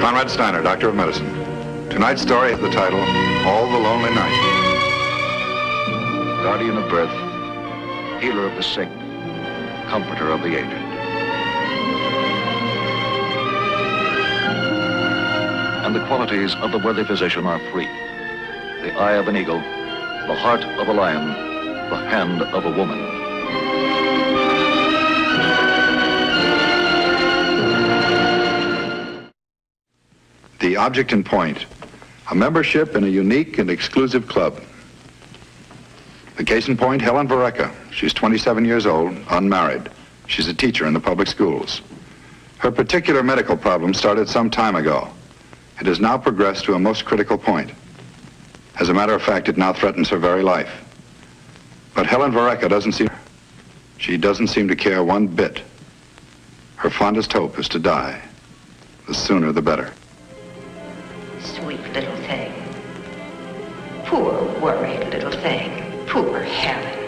Konrad Styner, Doctor of Medicine. Tonight's story has the title, All the Lonely Night. Guardian of birth, healer of the sick, comforter of the aged. And the qualities of the worthy physician are three: the eye of an eagle, the heart of a lion, the hand of a woman. The object in point, a membership in a unique and exclusive club. The case in point, Helen Varecka. She's 27 years old, unmarried. She's a teacher in the public schools. Her particular medical problem started some time ago. It has now progressed to a most critical point. As a matter of fact, it now threatens her very life. But Helen Varecka doesn't seem to care one bit. Her fondest hope is to die. The sooner the better. Sweet little thing. Poor worried little thing. Poor Helen.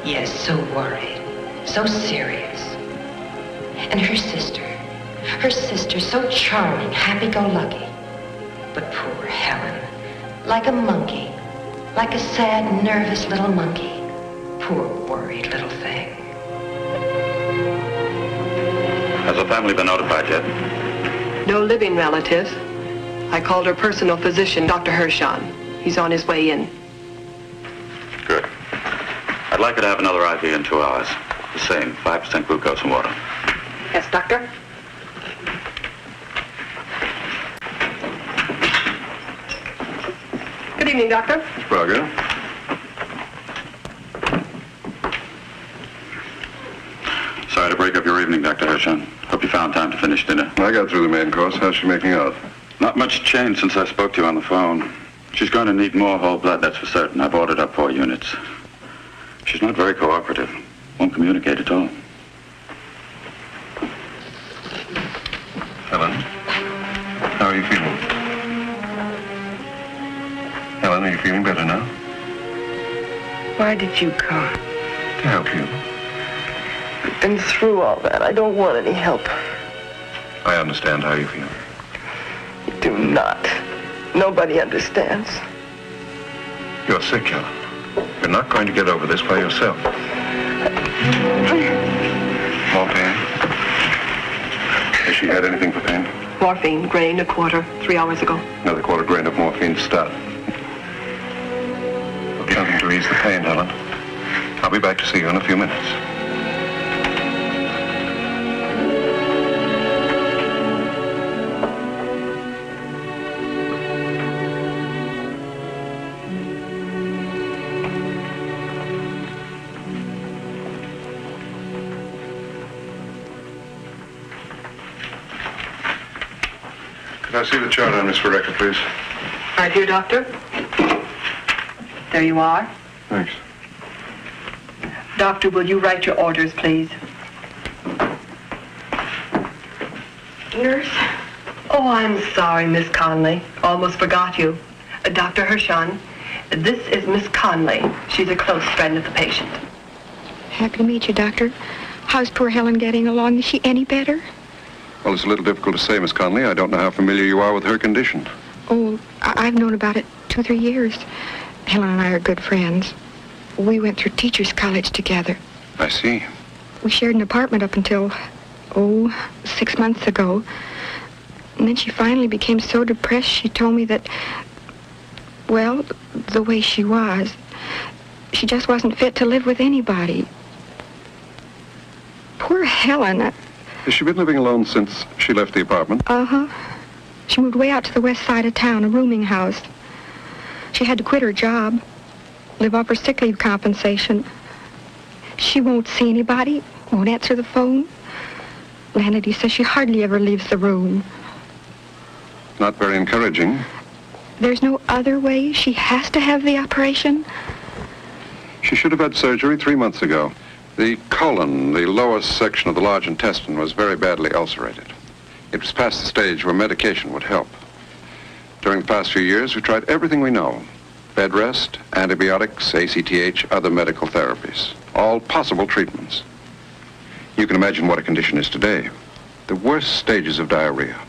Yes, so worried. So serious. And her sister, so charming, happy-go-lucky. But poor Helen, like a monkey, like a sad, nervous little monkey. Poor worried little thing. Has the family been notified yet? No living relatives. I called her personal physician, Dr. Hershon. He's on his way in. Good. I'd like her to have another IV in 2 hours. The same, 5% glucose and water. Yes, doctor? Good evening, doctor. Miss Braga. Sorry to break up your evening, Dr. Hershon. Hope you found time to finish dinner. I got through the main course. How's she making out? Not much change since I spoke to you on the phone. She's going to need more whole blood, that's for certain. I've ordered up 4 units. She's not very cooperative. Won't communicate at all. Helen, how are you feeling? Helen, are you feeling better now? Why did you come? To help you. I've been through all that. I don't want any help. I understand how you feel. You do not. Nobody understands. You're sick, Helen. You're not going to get over this by yourself. More pain? Has she had anything for pain? Morphine, grain, a quarter, 3 hours ago. Another quarter grain of morphine to start. Something to ease the pain, Helen. I'll be back to see you in a few minutes. Can I see the chart on Miss Varecka, please? Right here, doctor. There you are. Thanks. Doctor, will you write your orders, please? Nurse? Oh, I'm sorry, Miss Conley. Almost forgot you. Dr. Hershon, this is Miss Conley. She's a close friend of the patient. Happy to meet you, Doctor. How's poor Helen getting along? Is she any better? Well, it's a little difficult to say, Miss Conley. I don't know how familiar you are with her condition. Oh, I've known about it 2-3 years. Helen and I are good friends. We went through teachers' college together. I see. We shared an apartment up until, 6 months ago. And then she finally became so depressed, she told me that, well, the way she was, she just wasn't fit to live with anybody. Poor Helen. Has she been living alone since she left the apartment? Uh-huh. She moved way out to the west side of town, a rooming house. She had to quit her job, live off her sick leave compensation. She won't see anybody, won't answer the phone. Lanity says she hardly ever leaves the room. Not very encouraging. There's no other way. She has to have the operation. She should have had surgery 3 months ago. The colon, the lowest section of the large intestine, was very badly ulcerated. It was past the stage where medication would help. During the past few years, we've tried everything we know. Bed rest, antibiotics, ACTH, other medical therapies. All possible treatments. You can imagine what a condition is today. The worst stages of diarrhea.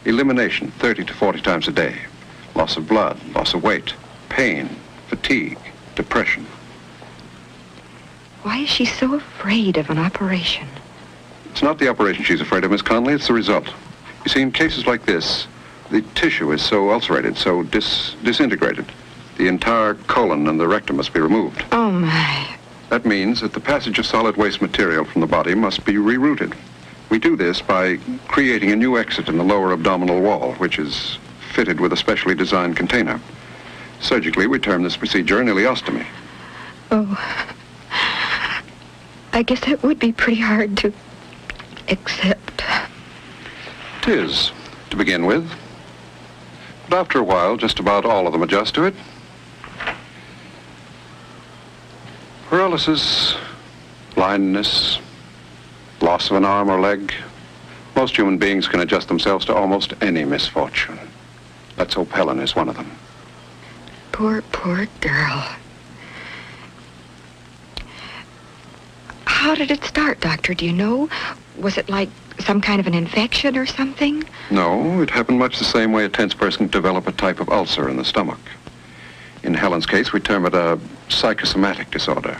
elimination 30 to 40 times a day, loss of blood, loss of weight, pain, fatigue, depression. Why is she so afraid of an operation? It's not the operation she's afraid of, Miss Conley, it's the result. You see, in cases like this, the tissue is so ulcerated, so disintegrated. The entire colon and the rectum must be removed. Oh, my. That means that the passage of solid waste material from the body must be rerouted. We do this by creating a new exit in the lower abdominal wall, which is fitted with a specially designed container. Surgically, we term this procedure an ileostomy. Oh, I guess that would be pretty hard to accept. It is, to begin with. But after a while, just about all of them adjust to it. Paralysis, blindness, loss of an arm or leg. Most human beings can adjust themselves to almost any misfortune. Let's hope Helen is one of them. Poor, poor girl. How did it start, Doctor? Do you know? Was it like some kind of an infection or something? No, it happened much the same way a tense person can develop a type of ulcer in the stomach. In Helen's case, we term it a psychosomatic disorder.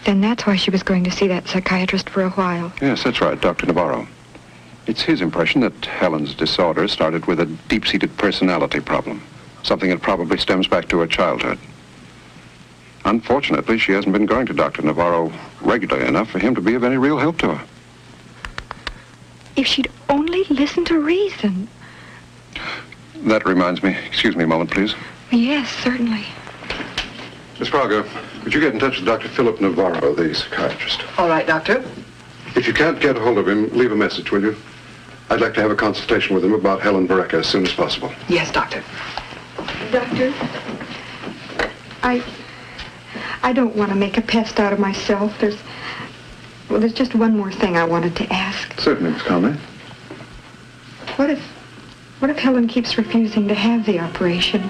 Then that's why she was going to see that psychiatrist for a while. Yes, that's right, Dr. Navarro. It's his impression that Helen's disorder started with a deep-seated personality problem, something that probably stems back to her childhood. Unfortunately, she hasn't been going to Dr. Navarro regularly enough for him to be of any real help to her. If she'd only listen to reason. That reminds me. Excuse me a moment, please. Yes, certainly. Miss Praga, would you get in touch with Dr. Philip Navarro, the psychiatrist? All right, Doctor. If you can't get a hold of him, leave a message, will you? I'd like to have a consultation with him about Helen Vereka as soon as possible. Yes, Doctor. Doctor, I don't want to make a pest out of myself. There's just one more thing I wanted to ask. Certainly, Miss Conley. What if Helen keeps refusing to have the operation?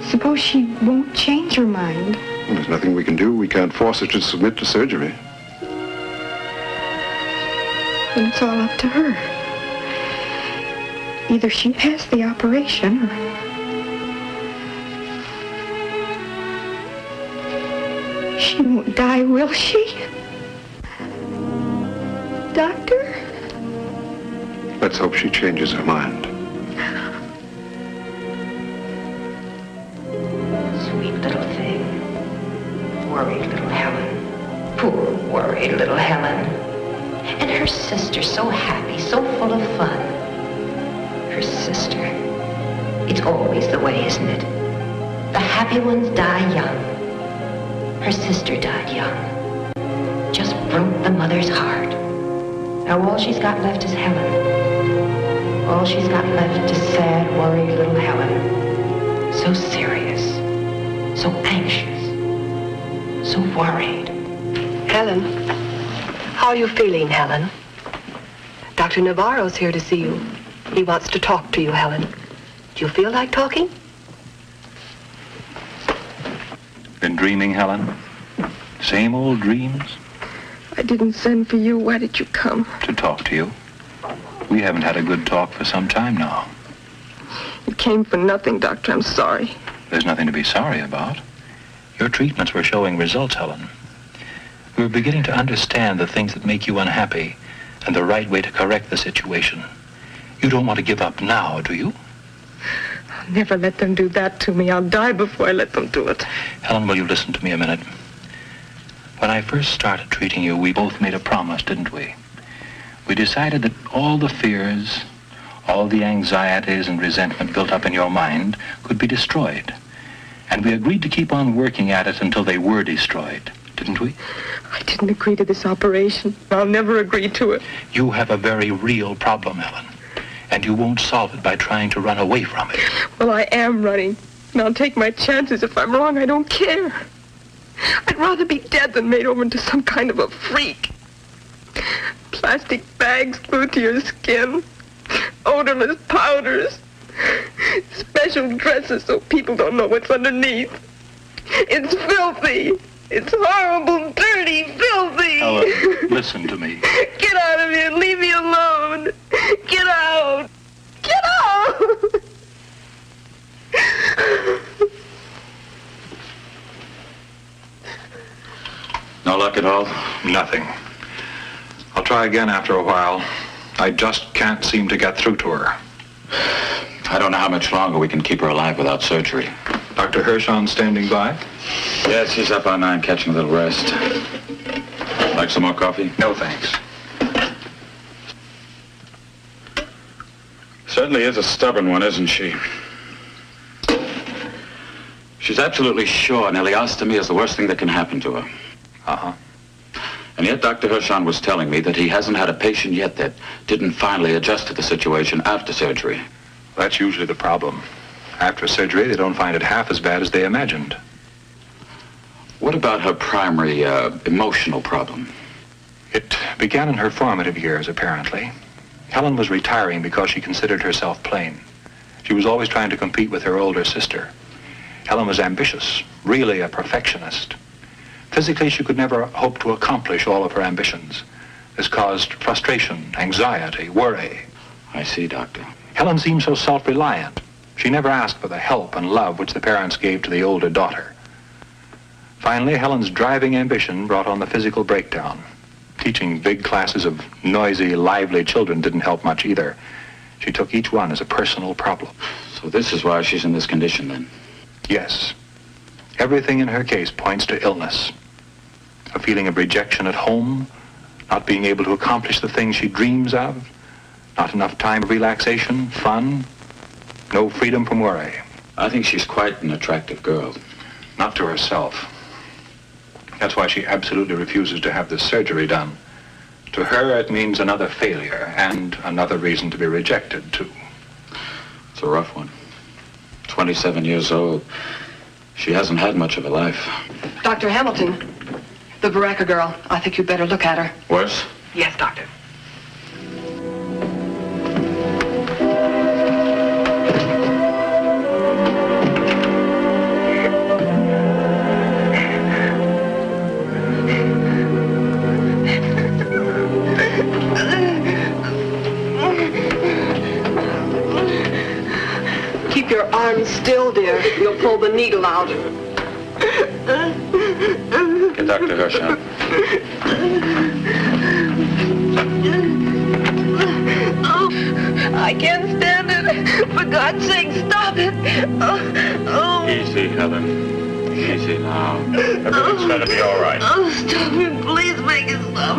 Suppose she won't change her mind. Well, there's nothing we can do. We can't force her to submit to surgery. Then it's all up to her. Either she has the operation or... She won't die, will she? Doctor? Let's hope she changes her mind. Sweet little thing. Worried little Helen. Poor worried little Helen. And her sister, so happy, so full of fun. Her sister. It's always the way, isn't it? The happy ones die young. Her sister died young. Just broke the mother's heart. Now all she's got left is Helen. All she's got left is sad, worried little Helen. So serious. So anxious. So worried. Helen, how are you feeling, Helen? Dr. Navarro's here to see you. He wants to talk to you, Helen. Do you feel like talking? Been dreaming, Helen? Same old dreams? I didn't send for you. Why did you come? To talk to you. We haven't had a good talk for some time now. You came for nothing, Doctor. I'm sorry. There's nothing to be sorry about. Your treatments were showing results, Helen. We're beginning to understand the things that make you unhappy and the right way to correct the situation. You don't want to give up now, do you? I'll never let them do that to me. I'll die before I let them do it. Helen, will you listen to me a minute? When I first started treating you, we both made a promise, didn't we? We decided that all the fears, all the anxieties and resentment built up in your mind could be destroyed. And we agreed to keep on working at it until they were destroyed, didn't we? I didn't agree to this operation. I'll never agree to it. You have a very real problem, Helen. And you won't solve it by trying to run away from it. Well, I am running. And I'll take my chances. If I'm wrong, I don't care. I'd rather be dead than made over into some kind of a freak. Plastic bags glued to your skin. Odorless powders. Special dresses so people don't know what's underneath. It's filthy. It's horrible, dirty, filthy. Helen, listen to me. Get out of here. Leave me alone. Get out. No luck at all? Nothing. I'll try again after a while. I just can't seem to get through to her. I don't know how much longer we can keep her alive without surgery. Dr. Hershon standing by? Yes, he's up on 9 catching a little rest. Like some more coffee? No, thanks. Certainly is a stubborn one, isn't she? She's absolutely sure an ileostomy is the worst thing that can happen to her. Uh-huh. And yet Dr. Hershon was telling me that he hasn't had a patient yet that didn't finally adjust to the situation after surgery. That's usually the problem. After surgery, they don't find it half as bad as they imagined. What about her primary emotional problem? It began in her formative years, apparently. Helen was retiring because she considered herself plain. She was always trying to compete with her older sister. Helen was ambitious, really a perfectionist. Physically, she could never hope to accomplish all of her ambitions. This caused frustration, anxiety, worry. I see, Doctor. Helen seemed so self-reliant. She never asked for the help and love which the parents gave to the older daughter. Finally, Helen's driving ambition brought on the physical breakdown. Teaching big classes of noisy, lively children didn't help much either. She took each one as a personal problem. So this is why she's in this condition, then? Yes. Everything in her case points to illness. A feeling of rejection at home, not being able to accomplish the things she dreams of, not enough time of relaxation, fun, no freedom from worry. I think she's quite an attractive girl. Not to herself. That's why she absolutely refuses to have this surgery done. To her, it means another failure and another reason to be rejected, too. It's a rough one. 27 years old. She hasn't had much of a life. Dr. Hamilton, the Baraka girl. I think you'd better look at her. Worse? Yes, doctor. Keep your arms still, dear. You'll pull the needle out. Get Dr. Hershon. Oh, I can't stand it. For God's sake, stop it. Oh. Easy, Helen. Easy now. Everything's gonna be all right. Oh, stop it. Please make it stop.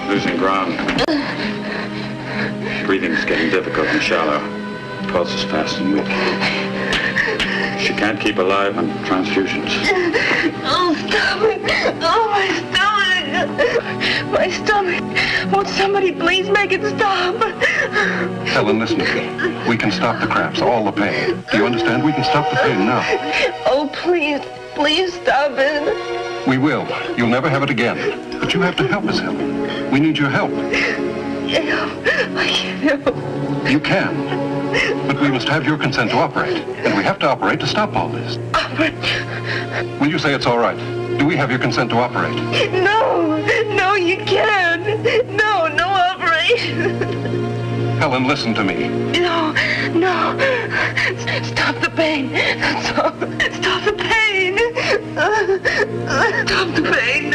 Losing ground. Breathing's getting difficult and shallow. Pulse is fast and weak. She can't keep alive on transfusions. Oh, stop it. Oh, my stomach. My stomach. Won't somebody please make it stop? Helen, listen to me. We can stop the cramps, all the pain. Do you understand? We can stop the pain now. Oh, please. Please stop it. We will. You'll never have it again. But you have to help us, Helen. We need your help. I can't help. You can. But we must have your consent to operate. And we have to operate to stop all this. Will you say it's all right? Do we have your consent to operate? No, you can't. No operation. Helen, listen to me. No. Stop the pain. That's all. Stop the pain. Stop the pain.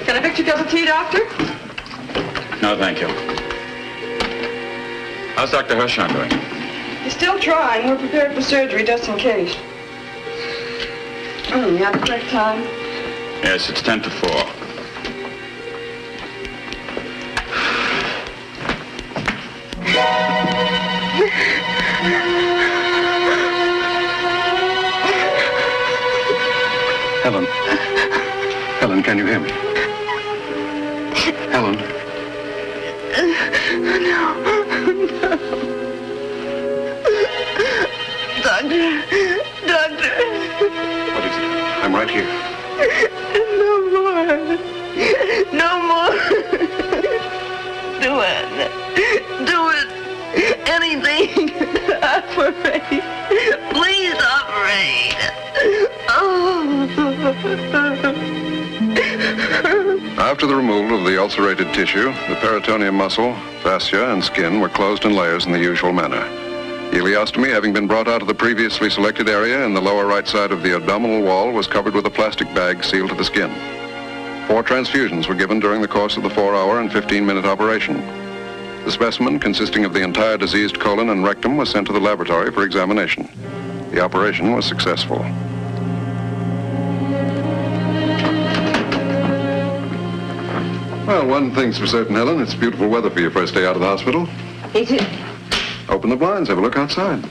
Can I fix your cup of tea, doctor? No, thank you. How's Dr. Hershon doing? He's still trying. We're prepared for surgery just in case. You have the correct time? Yes, it's 10 to 4. Helen. Helen, can you hear me? Helen. Doctor. What is it? I'm right here. No more. No more. Do it. Do it. Anything. Operate. Please operate. Oh. After the removal of the ulcerated tissue, the peritoneum muscle, fascia, and skin were closed in layers in the usual manner. Ileostomy, having been brought out of the previously selected area in the lower right side of the abdominal wall, was covered with a plastic bag sealed to the skin. 4 transfusions were given during the course of the 4-hour and 15-minute operation. The specimen, consisting of the entire diseased colon and rectum, was sent to the laboratory for examination. The operation was successful. Well, one thing's for certain, Helen. It's beautiful weather for your first day out of the hospital. Is it? Open the blinds, have a look outside.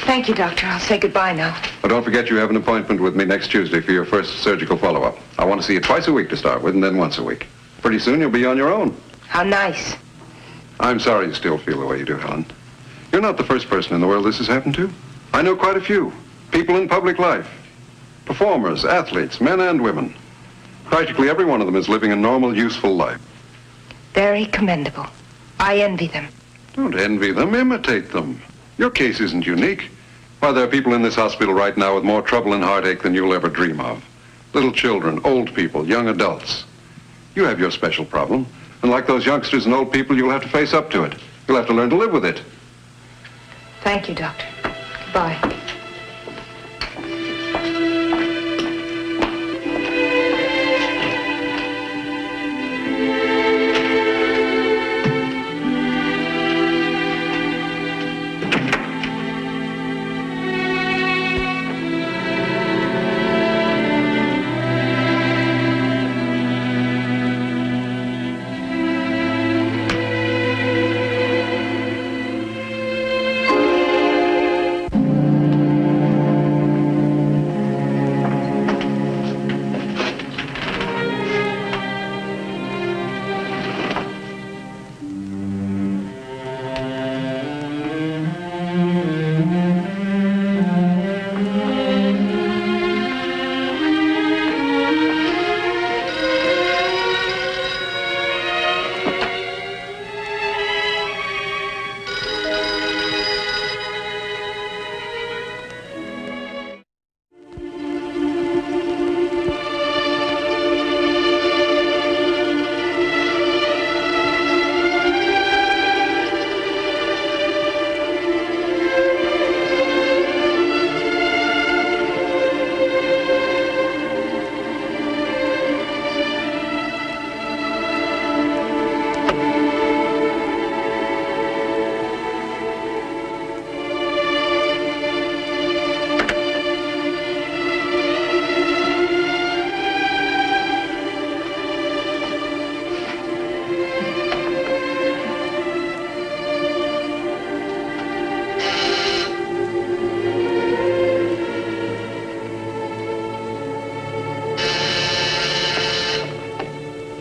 Thank you, Doctor. I'll say goodbye now. But don't forget you have an appointment with me next Tuesday for your first surgical follow-up. I want to see you twice a week to start with, and then once a week. Pretty soon you'll be on your own. How nice. I'm sorry you still feel the way you do, Helen. You're not the first person in the world this has happened to. I know quite a few. People in public life. Performers, athletes, men and women. Practically every one of them is living a normal, useful life. Very commendable. I envy them. Don't envy them, imitate them. Your case isn't unique. Why, there are people in this hospital right now with more trouble and heartache than you'll ever dream of. Little children, old people, young adults. You have your special problem. And like those youngsters and old people, you'll have to face up to it. You'll have to learn to live with it. Thank you, Doctor. Goodbye.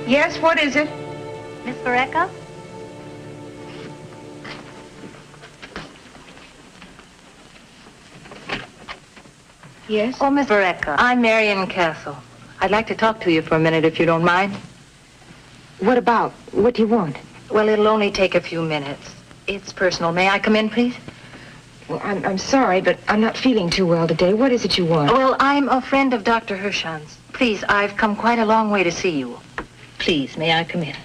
Yes, what is it? Miss Varecka? Yes? Oh, Miss Varecka, I'm Marion Castle. I'd like to talk to you for a minute, if you don't mind. What about? What do you want? Well, it'll only take a few minutes. It's personal. May I come in, please? Well, I'm sorry, but I'm not feeling too well today. What is it you want? Well, I'm a friend of Dr. Hirschon's. Please, I've come quite a long way to see you. Please, may I come in?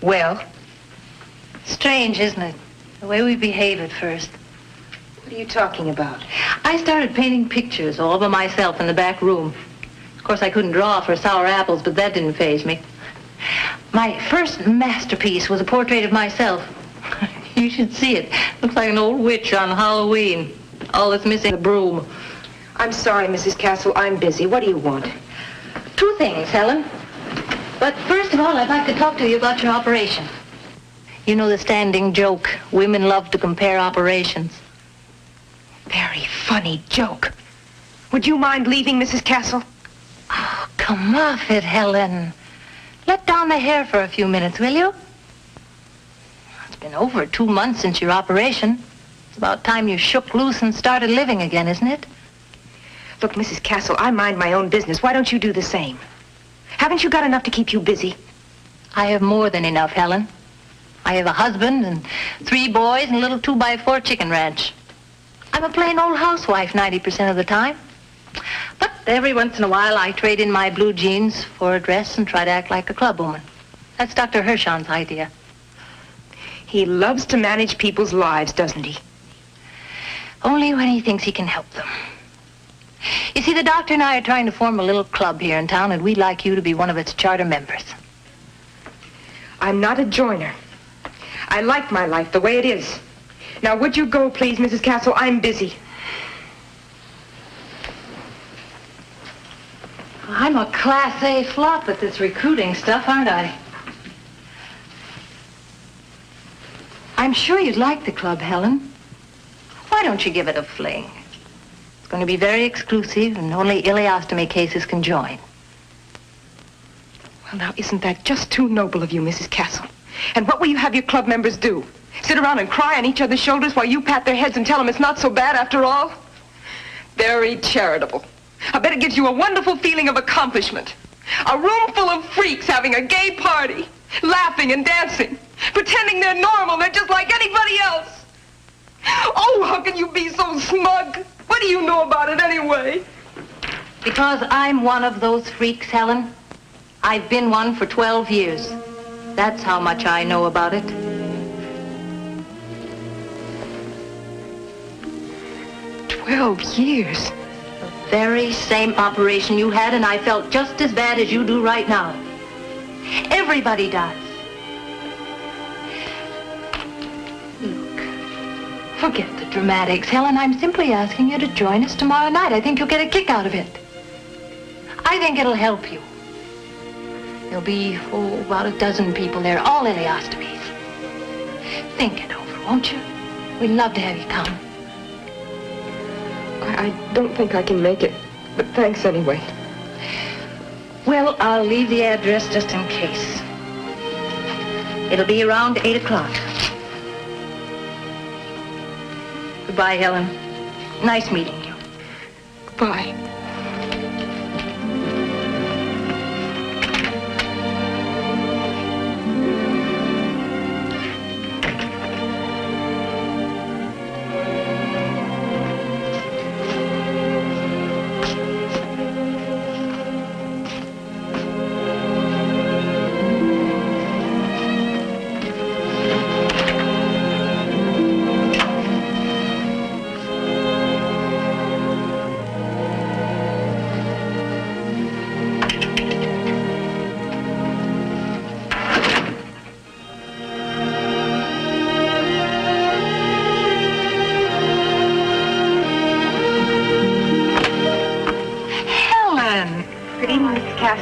Well, strange, isn't it? The way we behave at first. What are you talking about? I started painting pictures all by myself in the back room. Of course, I couldn't draw for sour apples, but that didn't faze me. My first masterpiece was a portrait of myself. You should see it. Looks like an old witch on Halloween. All that's missing is a broom. I'm sorry, Mrs. Castle. I'm busy. What do you want? 2 things, Helen. But first of all, I'd like to talk to you about your operation. You know the standing joke. Women love to compare operations. Very funny joke. Would you mind leaving, Mrs. Castle? Oh, come off it, Helen. Let down the hair for a few minutes, will you? It's been over 2 months since your operation. It's about time you shook loose and started living again, isn't it? Look, Mrs. Castle, I mind my own business. Why don't you do the same? Haven't you got enough to keep you busy? I have more than enough, Helen. I have a husband and 3 boys and a little 2x4 chicken ranch. I'm a plain old housewife 90% of the time. But every once in a while, I trade in my blue jeans for a dress and try to act like a clubwoman. That's Dr. Hirschon's idea. He loves to manage people's lives, doesn't he? Only when he thinks he can help them. You see, the doctor and I are trying to form a little club here in town, and we'd like you to be one of its charter members. I'm not a joiner. I like my life the way it is. Now, would you go, please, Mrs. Castle? I'm busy. I'm a Class A flop at this recruiting stuff, aren't I? I'm sure you'd like the club, Helen. Why don't you give it a fling? It's going to be very exclusive, and only ileostomy cases can join. Well, now, isn't that just too noble of you, Mrs. Castle? And what will you have your club members do? Sit around and cry on each other's shoulders while you pat their heads and tell them it's not so bad after all? Very charitable. I bet it gives you a wonderful feeling of accomplishment. A room full of freaks having a gay party, laughing and dancing, pretending they're normal, they're just like anybody else. Oh, how can you be so smug? What do you know about it anyway? Because I'm one of those freaks, Helen. I've been one for 12 years. That's how much I know about it. 12 years? The very same operation you had, and I felt just as bad as you do right now. Everybody does. Look, forget the dramatics, Helen. I'm simply asking you to join us tomorrow night. I think you'll get a kick out of it. I think it'll help you. There'll be, about a dozen people there, all ileostomies. Think it over, won't you? We'd love to have you come. I don't think I can make it, but thanks anyway. Well, I'll leave the address just in case. It'll be around 8 o'clock. Goodbye, Helen. Nice meeting you. Goodbye.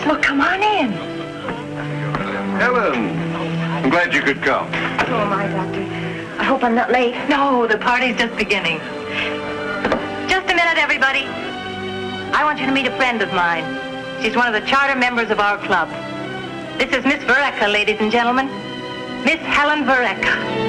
Well, come on in. Helen, I'm glad you could come. So am I, Doctor. I hope I'm not late. No, the party's just beginning. Just a minute, everybody. I want you to meet a friend of mine. She's one of the charter members of our club. This is Miss Vereka, ladies and gentlemen. Miss Helen Vereka.